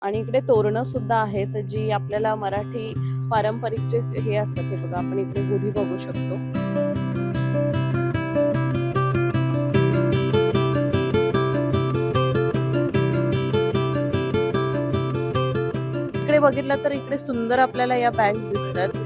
आणि इकडे तोरणं सुद्धा आहेत जी आपल्याला मराठी पारंपरिक जे हे असतात हे बघा, आपण इकडे गुढी बघू शकतो. इकडे बघितलं तर इकडे सुंदर आपल्याला या बॅग्स दिसतात.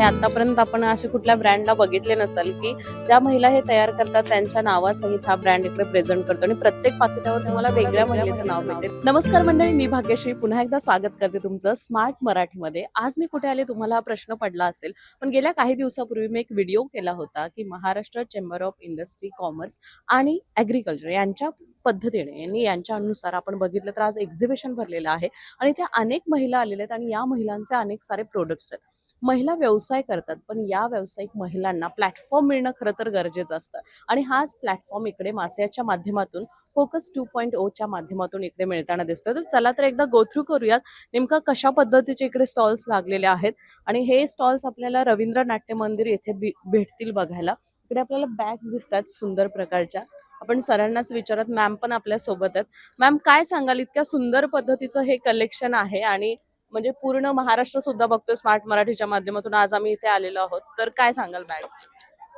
आतापर्यंत आपण अशा कुठल्या ब्रँडला बघितले नसाल की ज्या महिला हे तयार करतात त्यांच्या नावासहित हा ब्रँड इकडे प्रेझेंट करतो आणि प्रत्येक पाकिटावर तुम्हाला वेगळ्या महिलेचं नाव भेटेल. नमस्कार मंडळी, मी भाग्यश्री पुन्हा एकदा स्वागत करते तुमचं स्मार्ट मराठीमध्ये. आज मी कुठे आले तुम्हाला हा प्रश्न पडला असेल, पण गेल्या काही दिवसापूर्वी मी एक व्हिडिओ केला होता की Maharashtra chamber of industry, commerce आणि ॲग्रिकल्चर यांच्या पद्धतीने यांच्या अनुसार आपण बघितलं तर आज एक्झिबिशन भरलेलं आहे आणि त्या अनेक महिला आलेल्या आहेत आणि या महिलांचे अनेक सारे प्रोडक्ट्स आहेत. महिला व्यवसाय करतात, पण या व्यावसायिक महिलांना प्लॅटफॉर्म मिळणं खरं तर गरजेचं असतं आणि हाच प्लॅटफॉर्म इकडे मासियाच्या माध्यमातून फोकस 2.0 च्या माध्यमातून इकडे मिळताना दिसतं. तर चला तर एकदा गो थ्रू करूयात नेमका कशा पद्धतीचे इकडे स्टॉल्स लागलेले आहेत आणि हे स्टॉल्स आपल्याला रवींद्र नाट्य मंदिर येथे भेटतील बघायला. इकडे आपल्याला बॅग्स दिसतात सुंदर प्रकारच्या. आपण सरांनाच विचारत, मॅम पण आपल्या सोबत आहेत. मॅम, काय सांगाल, इतक्या सुंदर पद्धतीचं हे कलेक्शन आहे आणि म्हणजे पूर्ण महाराष्ट्र सुद्धा बघतोय स्मार्ट मराठीच्या माध्यमातून आज आम्ही इथे आलेलो आहोत, तर काय सांगाल बॅग्स?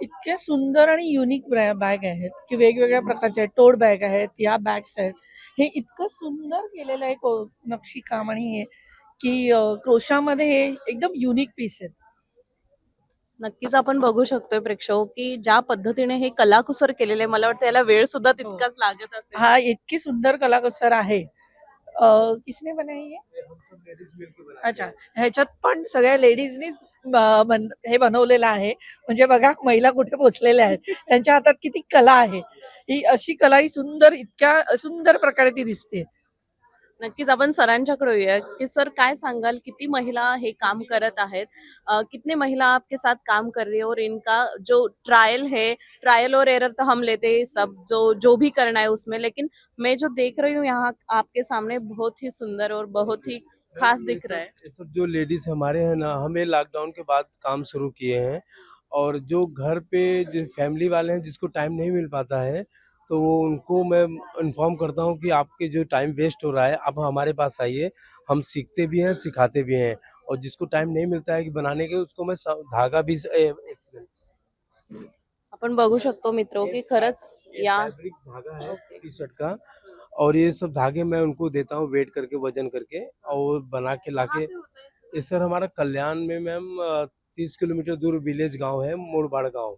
इतक्या सुंदर आणि युनिक बॅग आहेत की वेगवेगळ्या प्रकारच्या टोट बॅग आहेत, या बॅग्स आहेत. हे इतकं सुंदर केलेलं आहे नक्षीकाम आणि हे की क्रोशामध्ये हे एकदम युनिक पीस आहेत. नक्कीच आपण बघू शकतोय प्रेक्षक की ज्या पद्धतीने हे कलाकुसर केलेले, मला वाटतं याला वेळ सुद्धा तितकाच लागत असेल. हा इतकी सुंदर कलाकुसर आहे. किसने बनाई है? अच्छा, ह्याच्यात पण सगळ्या लेडीजनीच हे बनवलेलं आहे. म्हणजे बघा महिला कुठे पोहोचलेल्या आहेत, त्यांच्या हातात किती कला आहे. ही अशी कला ही सुंदर, इतक्या सुंदर प्रकारे ती दिसते. नक्कीच आपण सरांच्याकडे येऊया की सर, काय सांगाल, किती महिला हे काम करत आहेत? कितने महिला आपके साथ काम कर रही है और इनका जो ट्रायल और एरर तो हम लेते हैं सब, जो जो भी करना है उसमें, लेकिन मैं जो देख रही हूँ यहाँ आपके सामने बहुत ही सुंदर और बहुत ही खास दिख रहा है. ये सब जो लेडीज हमारे हैं ना, हमें लॉकडाउन के बाद काम शुरू किए हैं और जो घर पे जो फैमिली वाले हैं जिसको टाइम नहीं मिल पाता है, तो वो उनको मैं इन्फॉर्म करता हूँ कि आपके जो टाइम वेस्ट हो रहा है आप हमारे पास आइए, हम सीखते भी हैं सिखाते भी हैं। और जिसको टाइम नहीं मिलता है कि बनाने के, उसको मैं धागा भी आपण बघू शकतो मित्रों की खरंच या फैब्रिक धागा है टी शर्ट का, और ये सब धागे मैं उनको देता हूँ वेट करके, वजन करके, और बना के लाके। ये सर हमारा कल्याण में मैम 30 किलोमीटर दूर विलेज गांव है, मोड़बाड़ गांव,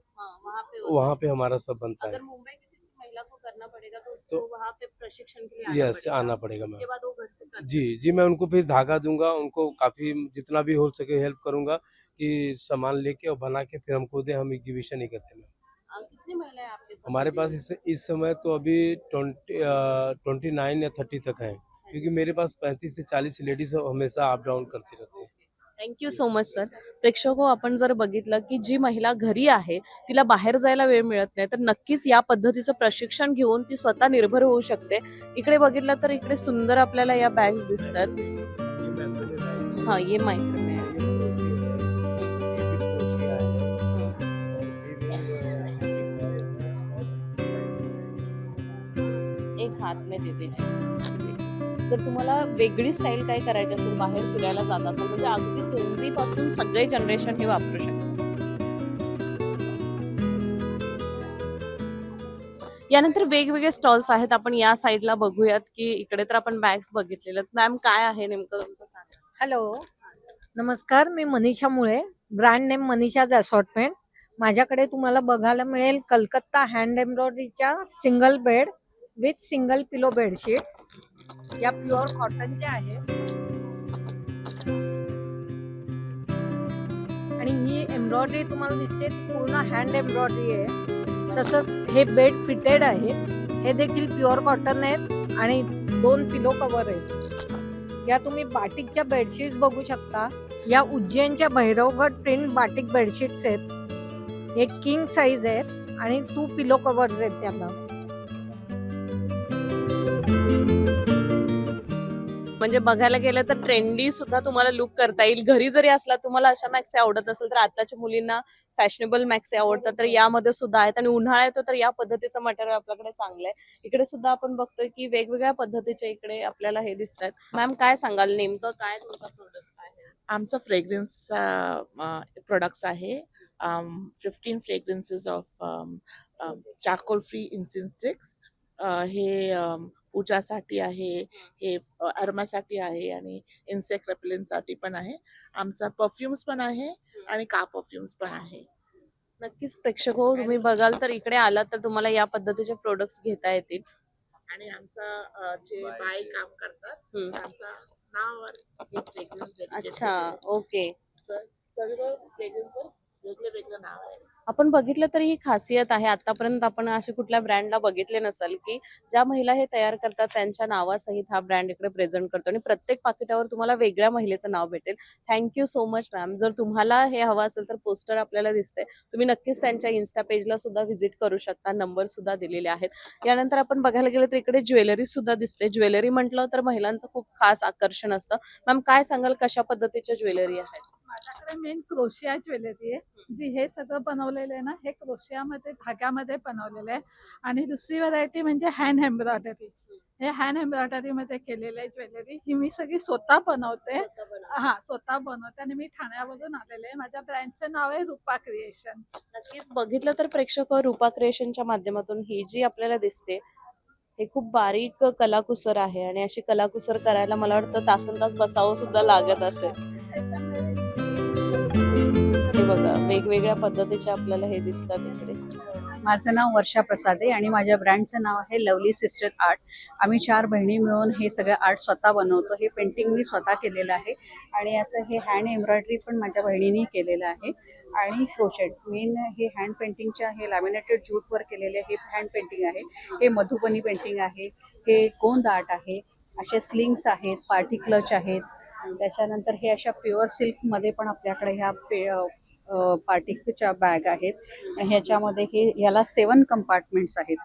वहाँ पे हमारा सब बनता है। अगर मुंबई की किसी महिला को करना पड़ेगा तो उसको वहाँ पे प्रशिक्षण के लिए यस आना पड़ेगा मैम। उसके बाद वो घर से कर जी जी, मैं उनको फिर धागा दूंगा, उनको काफी जितना भी हो सके हेल्प करूंगा कि सामान लेके और बना के फिर हमको दे, हम एग्जीबिशन ही करते हैं। कितनी महिलाएं आपके साथ? हमारे पास इस समय तो अभी 29 या 30 तक है, क्योंकि मेरे पास 35 से 40 लेडीज हमेशा अप डाउन करते रहते हैं। Thank you so much sir. प्रेक्षको, आपण जर बघितलं की जी महिला घरी आहे तिला बाहेर जायला वेळ मिळत नाही, तर नक्कीच या पद्धतीचं प्रशिक्षण घेऊन ती स्वतः निर्भर होऊ शकते. इकडे बघितलं तर इकडे सुंदर आपल्याला या बॅग्स दिसतात. हा, ये मायक्रो में है. एक हात में दे दीजिए. जर तुम्हाला वेगळी स्टाईल काय करायची असेल, बाहेर फिरायला जात असेल, म्हणजे अगदी झेनझी पासून सगळे जनरेशन हे वापरू शकतात. यानंतर वेगवेगळे स्टॉल्स आहेत. आपण या साईडला बघूयात की इकडे तर आपण बॅग्स बघितलेल्या आहेत. मॅम, काय आहे नेमकं तुमचं सांगा? हॅलो, नमस्कार. मी मनीषा मुळे, ब्रँड नेम मनीषाज असॉर्टमेंट. माझ्याकडे तुम्हाला बघायला मिळेल कलकत्ता हँड एम्ब्रॉयडरीच्या single bed with single pillow bedsheets. या प्युअर कॉटनच्या आहेत आणि ही एम्ब्रॉयडरी तुम्हाला दिसते पूर्ण हँड एम्ब्रॉयडरी आहे. तसंच हे बेड फिटेड आहे, हे देखील प्युअर कॉटन आहेत आणि 2 पिलो कव्हर आहेत. या तुम्ही बाटिकच्या बेडशीट्स बघू शकता. या उज्जैनच्या भैरवगड प्रिंट बाटिक बेडशीट्स आहेत. हे किंग साईज आहेत आणि 2 पिलो कव्हर्स आहेत त्याला. म्हणजे बघायला गेलं तर ट्रेंडी सुद्धा तुम्हाला लुक करता येईल. घरी जरी असला तुम्हाला अशा मॅक्सी आवडत नसेल तर आताच्या मुलींना फॅशनेबल मॅक्सी आवडतात, तर यामध्ये सुद्धा आहेत. आणि उन्हाळा येतो तर या पद्धतीचं मटेरियल आपल्याकडे चांगलं आहे. इकडे सुद्धा आपण बघतोय की वेगवेगळ्या पद्धतीचे इकडे आपल्याला हे दिसत आहेत. मॅम काय सांगाल, नेमकं काय तुमचा प्रोडक्ट आहे? आमचं फ्रेग्रन्स प्रोडक्ट्स आहे. 15 fragrances of charcoal free incense sticks. हे पूजासाठी आहे, हे अरोमासाठी आहे आणि इन्सेक्ट रेपेलेंटसाठी पण आहे. आमचा परफ्युम्स पण आहे आणि कार परफ्युम्स पण आहे. नक्कीच प्रेक्षक हो, तुम्ही बघाल तर इकडे आलात तर तुम्हाला या पद्धतीचे प्रोडक्ट्स घेता येतील. आणि आमचं जे बाय काम करतात हम्म. त्यांच्या नावावर हे फ्रेग्रन्स अच्छा, ओके. सर्व फ्रेग्रन्सवर वेगळं वेगळं नाव आहे. आपण बघितलं तर ही खासियत आहे. आतापर्यंत आपण असे कुठल्या ब्रँडला बघितले नसाल की ज्या महिला हे तयार करतात त्यांच्या नावासहित हा ब्रँड इकडे प्रेझेंट करतो आणि प्रत्येक पाकिटावर तुम्हाला वेगळ्या महिलेचं नाव भेटेल. Thank you so much ma'am. जर तुम्हाला हे हवं असेल तर पोस्टर आपल्याला दिसते, तुम्ही नक्कीच त्यांच्या इन्स्टा पेजला सुद्धा व्हिजिट करू शकता. नंबर सुद्धा दिलेले आहेत. यानंतर आपण बघायला गेलं तर इकडे ज्वेलरी सुद्धा दिसते. ज्वेलरी म्हटलं तर महिलांचं खूप खास आकर्षण असतं. मॅम काय सांगाल, कशा पद्धतीच्या ज्वेलरी आहेत? माझ्याकडे मेन क्रोशिया ज्वेलरी आहे, जी हे सगळं बनवलेलं आहे ना, हे क्रोशियामध्ये धाग्यामध्ये बनवलेलं आहे. आणि दुसरी व्हरायटी म्हणजे हँड एम्ब्रॉयडरी. हे हँड एम्ब्रॉयडरी मध्ये केलेलं आहे ज्वेलरी. ही मी सगळी स्वतः बनवते. स्वतः बनवते आणि मी ठाण्यावरून आलेले आहे. माझ्या ब्रँडचं नाव आहे रूपा क्रिएशन. नक्कीच बघितलं तर प्रेक्षक रूपा क्रिएशनच्या माध्यमातून ही जी आपल्याला दिसते हे खूप बारीक कलाकुसर आहे आणि अशी कलाकुसर करायला मला वाटतं तासनतास बसावं सुद्धा लागत असेल. हे बघा वेगवेगळ्या पद्धतीचे आपल्याला हे दिसतात इकडे. माझं नाव वर्षा प्रसाद आहे आणि माझ्या ब्रँडचं नाव आहे लवली सिस्टर आर्ट. आम्ही 4 बहिणी मिळून हे सगळं आर्ट स्वतः बनवतो. हे पेंटिंग मी स्वतः केलेलं आहे आणि असं हे हँड एम्ब्रॉयडरी पण माझ्या बहिणीने केलेलं आहे. आणि क्रोशेट मेन हे हँड पेंटिंगच्या हे लॅमिनेटेड ज्यूटवर केलेले हे हँड पेंटिंग आहे. हे मधुबनी पेंटिंग आहे. हे गोंद आर्ट आहे. असे स्लिंग्स आहेत, पार्टी क्लच आहेत. त्याच्यानंतर हे अशा प्युअर सिल्कमध्ये पण आपल्याकडे ह्या पार्टिकच्या बॅग आहेत. आणि ह्याच्यामध्ये ह्याला 7 कंपार्टमेंट्स आहेत.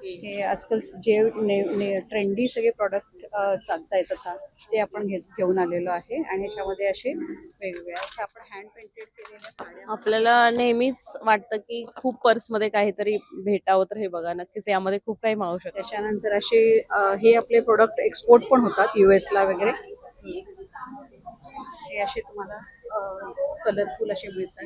हे आजकाल जे ट्रेंडी सगळे प्रॉडक्ट चालत आहेत आता ते आपण घेऊन आलेलो आहे. आणि ह्याच्यामध्ये असे वेगवेगळे असे आपण हँड पेंटेड केलेल्या साड्या. आपल्याला नेहमीच वाटतं की खूप पर्समध्ये काहीतरी भेटावं, तर हे बघा नक्कीच यामध्ये खूप काही मावू शकतं. त्याच्यानंतर असे हे आपले प्रोडक्ट एक्सपोर्ट पण होतात US ला वगैरे. हे असे तुम्हाला कलरफुल असे मिळतात.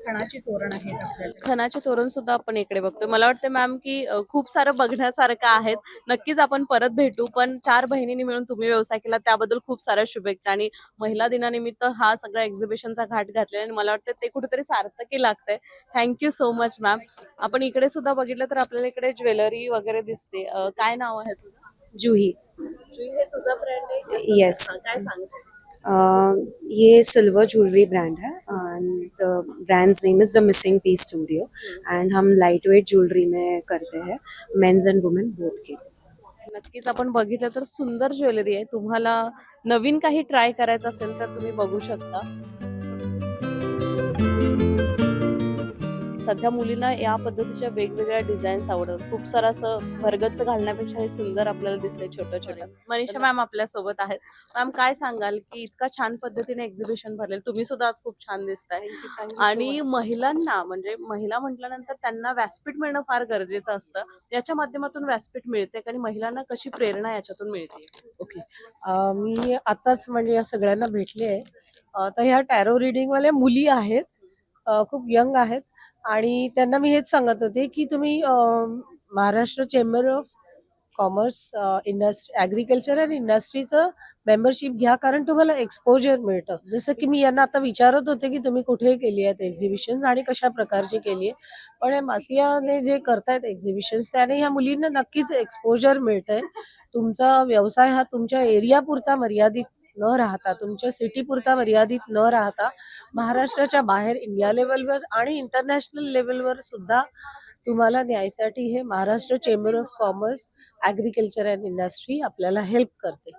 खणाची तोरण आहेत आपल्याकडे. खणाचे तोरण सुद्धा आपण इकडे बघतोय. मला वाटतं मॅम की खूप सारं बघण्यासारखं आहे. नक्कीच आपण परत भेटू. पण 4 बहिणींनी मिळून तुम्ही व्यवसाय केला त्याबद्दल खूप साऱ्या शुभेच्छा. आणि महिला दिनानिमित्त हा सगळा एक्झिबिशनचा घाट घातलेला आणि मला वाटतं ते कुठेतरी सार्थकी लागतंय. Thank you so much ma'am. आपण इकडे सुद्धा बघितलं तर आपल्याला इकडे ज्वेलरी वगैरे दिसते. काय नाव आहे तुझं? जूही. हे तुझा ब्रँड आहे? Yes. काय सांगते? ये सिल्वर ज्वेलरी ब्रांड है and the brand's name is the missing piece studio and हम लाइट वेट ज्वेलरी में करते हैं मेंस एंड वुमेन बोथ के. नक्कीच आपण बघितलं तर सुंदर ज्वेलरी आहे. तुम्हाला नवीन काही ट्राय करायचं असेल तर तुम्ही बघू शकता. सध्या मुलींना या पद्धतीच्या वेगवेगळ्या डिझाईन्स आवडतात. खूप सारं असं भरगच्च घालण्यापेक्षा हे सुंदर आपल्याला दिसतंय छोटं छोटं. मनीषा मॅम आपल्या सोबत आहेत. मॅम काय सांगाल की इतका छान पद्धतीने एक्झिबिशन भरलेलं, तुम्ही सुद्धा आज खूप छान दिसताय. आणि महिलांना म्हणजे महिला म्हटल्यानंतर त्यांना व्यासपीठ मिळणं फार गरजेचं असतं. याच्या माध्यमातून व्यासपीठ मिळते आणि महिलांना कशी प्रेरणा याच्यातून मिळते? ओके. मी आताच म्हणजे या सगळ्यांना भेटले आहे. तर ह्या टॅरो रिडिंगवाल्या मुली आहेत, खूप यंग आहेत. आणि त्यांना मी हेच सांगत होते की तुम्ही Maharashtra chamber of commerce industry agriculture and इंडस्ट्रीचं मेंबरशिप घ्या, कारण तुम्हाला एक्सपोजर मिळतं. जसं की मी यांना आता विचारत होते की तुम्ही कुठे केली आहेत एक्झिबिशन्स आणि कशा प्रकारची केली आहे. पण हे मासियाने जे करतायत एक्झिबिशन्स त्याने ह्या मुलींना नक्कीच एक्सपोजर मिळतंय. तुमचा व्यवसाय हा तुमच्या एरियापुरता मर्यादित न राहता, तुमच्या सिटीपुरता मर्यादित न राहता महाराष्ट्राच्या बाहेर इंडिया लेवलवर आणि इंटरनॅशनल लेवलवर सुद्धा तुम्हाला न्यायसाठी हे Maharashtra chamber of commerce agriculture and industry आपल्याला हेल्प करते.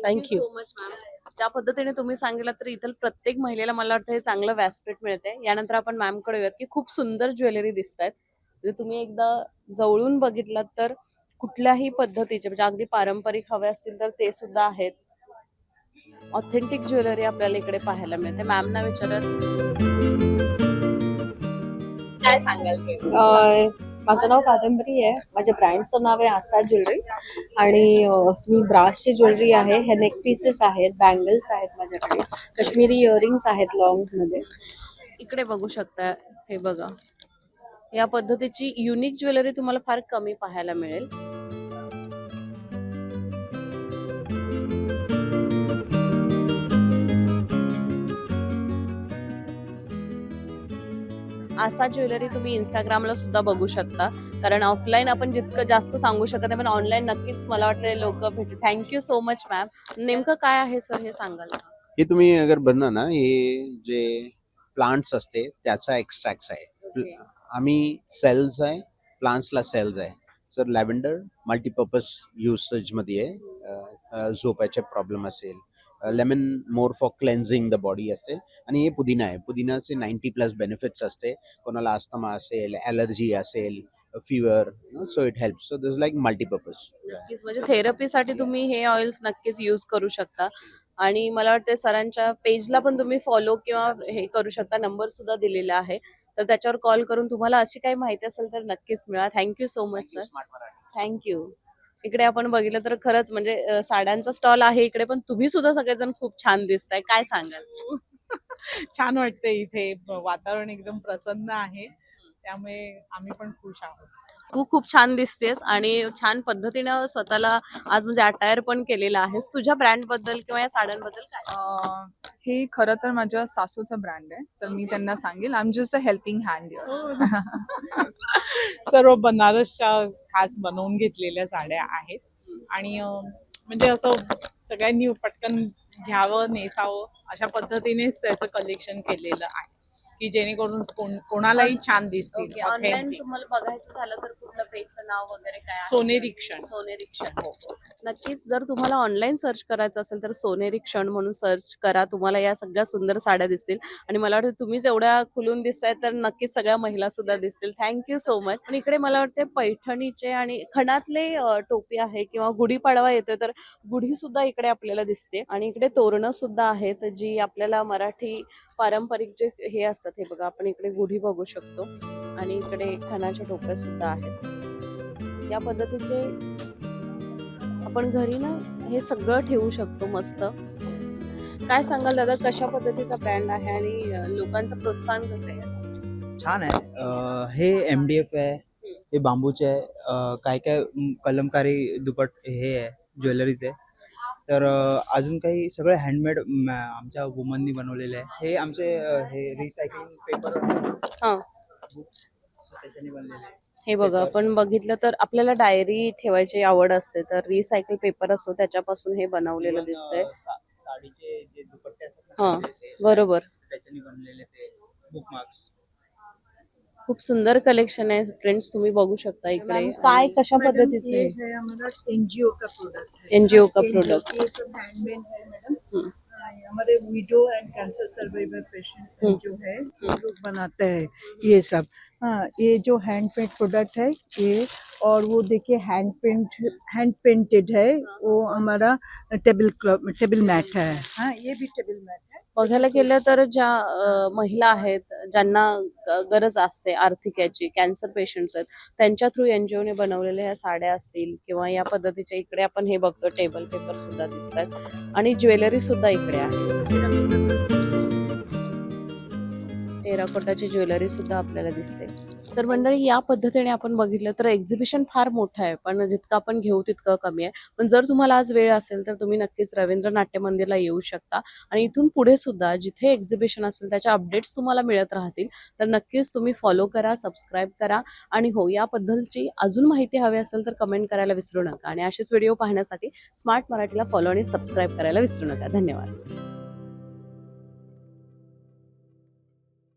थँक्यू. So much ma'am. ज्या पद्धतीने तुम्ही सांगितलं तर इथं प्रत्येक महिलेला मला वाटतं हे चांगलं व्यासपीठ मिळते. यानंतर आपण मॅम कडे येऊयात की खूप सुंदर ज्वेलरी दिसत आहेत. म्हणजे तुम्ही एकदा जवळून बघितलात तर कुठल्याही पद्धतीचे म्हणजे अगदी पारंपरिक हवे असतील तर ते सुद्धा आहेत. ऑथेंटिक ज्वेलरी आपल्याला इकडे पाहायला मिळते. मॅमना विचारत काय सांगाल ते? माझं नाव कादंबरी आहे. माझ्या ब्रँडचं नाव आहे आसा ज्वेलरी आणि मी ब्रासची ज्वेलरी आहे. हे नेक पीसेस आहेत, बँगल्स आहेत माझ्याकडे, काश्मीरी इयरिंग्स आहेत लॉंग्समध्ये. इकडे बघू शकता, हे बघा, या पद्धतीची युनिक ज्वेलरी तुम्हाला फार कमी पाहायला मिळेल. आसा ज्वेलरी तुम्ही इंस्टाग्रामला सुद्धा बघू शकता, कारण ऑफलाईन आपण जितकं जास्त सांगू शकत नाही, पण ऑनलाईन नक्कीच मला वाटतं लोक भेटतील. Thank you so much ma'am. नेमकं काय आहे सर हे सांगाल का? हे तुम्ही अगर बनना ना, हे जे प्लांट्स असते त्याचा एक्स्ट्रॅक्ट्स आहे. Okay. आम्ही सेल्स आहे, प्लांट्सला सेल्स आहे. सर लॅव्हेंडर मल्टीपर्पज युसेज मध्ये आहे. झोपायचे प्रॉब्लेम असेल, lemon more for cleansing the body असेल, आणि हे पुदिना आहे. पुदिनाचे 90+ बेनिफिट्स असते. कोणाला अस्थमा असेल, ॲलर्जी असेल, fever, so it helps. So this like multipurpose. नक्कीच, म्हणजे थेरपीसाठी तुम्ही हे ऑइल्स नक्कीच यूज करू शकता. आणि मला वाटतं सरांच्या पेजला पण तुम्ही फॉलो किंवा हे करू शकता. नंबर सुद्धा दिलेला आहे, तर त्याच्यावर कॉल करून तुम्हाला अशी काही माहिती असेल तर नक्कीच मिळा. Thank you so much sir. Thank you. इकडे आपण बघितलं तर खरंच म्हणजे साड्यांचा स्टॉल आहे इकडे, पण तुम्ही सुद्धा सगळेजण खूप छान दिसताय. काय सांगाल? छान वाटते इथे. वातावरण एकदम प्रसन्न आहे, त्यामुळे आम्ही पण खुश आहोत. तू खूप छान दिसतेस आणि छान पद्धतीनं स्वतःला आज म्हणजे अटायर पण केलेला आहेस. तुझ्या ब्रँड बद्दल किंवा या साड्यांबद्दल काय? हे खरं तर माझ्या सासूचं ब्रँड आहे, तर मी त्यांना सांगेल, I am just a helping hand. सर्व बनारसच्या खास बनवून घेतलेल्या साड्या आहेत आणि म्हणजे असं सगळ्यांनी पटकन घ्यावं, नेसावं अशा पद्धतीनेच त्याचं कलेक्शन केलेलं आहे, की जेणेकरून कोणालाही छान दिसतील. Online authentic. तुम्हाला बघायचं झालं तर कुठलं पेजचं नाव वगैरे काय आहे? सोनेरी क्षण. सोनेरी क्षण. नक्कीच जर तुम्हाला ऑनलाईन सर्च करायचं असेल तर सोनेरी क्षण म्हणून सर्च करा. तुम्हाला या सगळ्या सुंदर साड्या दिसतील आणि मला वाटतं तुम्हीच एवढ्या खुलून दिसताय तर नक्कीच सगळ्या महिला सुद्धा दिसतील. Thank you so much. पण इकडे मला वाटते पैठणीचे आणि खणातले टोपी आहे किंवा गुढीपाडवा येतोय तर गुढी सुद्धा इकडे आपल्याला दिसते आणि इकडे तोरणं सुद्धा आहेत जी आपल्याला मराठी पारंपरिक जे हे असतात. हे बघा, आपण इकडे गुढी बघू शकतो आणि इकडे खणाच्या टोप्या सुद्धा आहेत. या पद्धतीचे आपण घरी ना हे सगळं ठेवू शकतो मस्त. काय सांगाल दादा, कशा पद्धतीचा ब्रँड आहे आणि लोकांचं प्रोत्साहन कसं आहे? छान आहे. हे MDF आहे, हे बांबूचे आहे, काय काय कलमकारी दुपट हे आहे, ज्वेलरीज आहे. तर अजून काही सगळे हँडमेड आमच्या वुमननी बनवलेले आहे. हे आमचे हे रिसायकलिंग पेपर हा. बुक्स त्याच्याने बनलेले आहे. हे बघा, आपण बघितलं तर आपल्याला डायरी ठेवायची आवड असते तर रिसायकल पेपर असतो त्याच्यापासून हे बनवलेलं दिसतंय. साडीचे जे दुपट्टे असतात हा, ना, ते बरोबर. त्याच्याने बनलेले ते बुकमार्क्स. खूप सुंदर कलेक्शन आहे फ्रेंड्स, तुम्ही बघू शकता इकडे. मॅम, काय कशा मैडम, पद्धतीचे? ये है हमारा एनजीओ का प्रोडक्ट है. एनजीओ का NGO, प्रोडक्ट. ये सब हैंडमेड है मैडम. हमारे widow end cancer survivor patient जो है वो लोग बनाते हैं ये सब. हाँ, ये जो हैंड पेंट प्रोडक्ट है ये, और वो देखिए हैंड पेंटेड है. वो हमारा टेबल मैट है. हाँ, ये भी टेबल मैट है. बघायला गेलं तर ज्या महिला आहेत ज्यांना गरज असते आर्थिक याची, कॅन्सर पेशंट्स आहेत, त्यांच्या थ्रू एनजीओने बनवलेल्या ह्या साड्या असतील किंवा या पद्धतीच्या इकडे आपण हे बघतो टेबल पेपर सुद्धा दिसतात आणि ज्वेलरी सुद्धा इकडे आहे. टेराकोटाची ज्वेलरी सुद्धा आपल्याला दिसते. तर मंडळी, या पद्धतीने आपण बघितलं तर एक्झिबिशन फार मोठं आहे, पण जितकं आपण घेऊ तितकं कमी आहे. पण जर तुम्हाला आज वेळ असेल तर तुम्ही नक्कीच रवींद्र नाट्य मंदिरला येऊ शकता आणि इथून पुढे सुद्धा जिथे एक्झिबिशन असेल त्याच्या अपडेट्स तुम्हाला मिळत राहतील. तर नक्कीच तुम्ही फॉलो करा, सबस्क्राईब करा आणि हो, याबद्दलची अजून माहिती हवी असेल तर कमेंट करायला विसरू नका आणि असेच व्हिडिओ पाहण्यासाठी स्मार्ट मराठीला फॉलो आणि सबस्क्राईब करायला विसरू नका. धन्यवाद.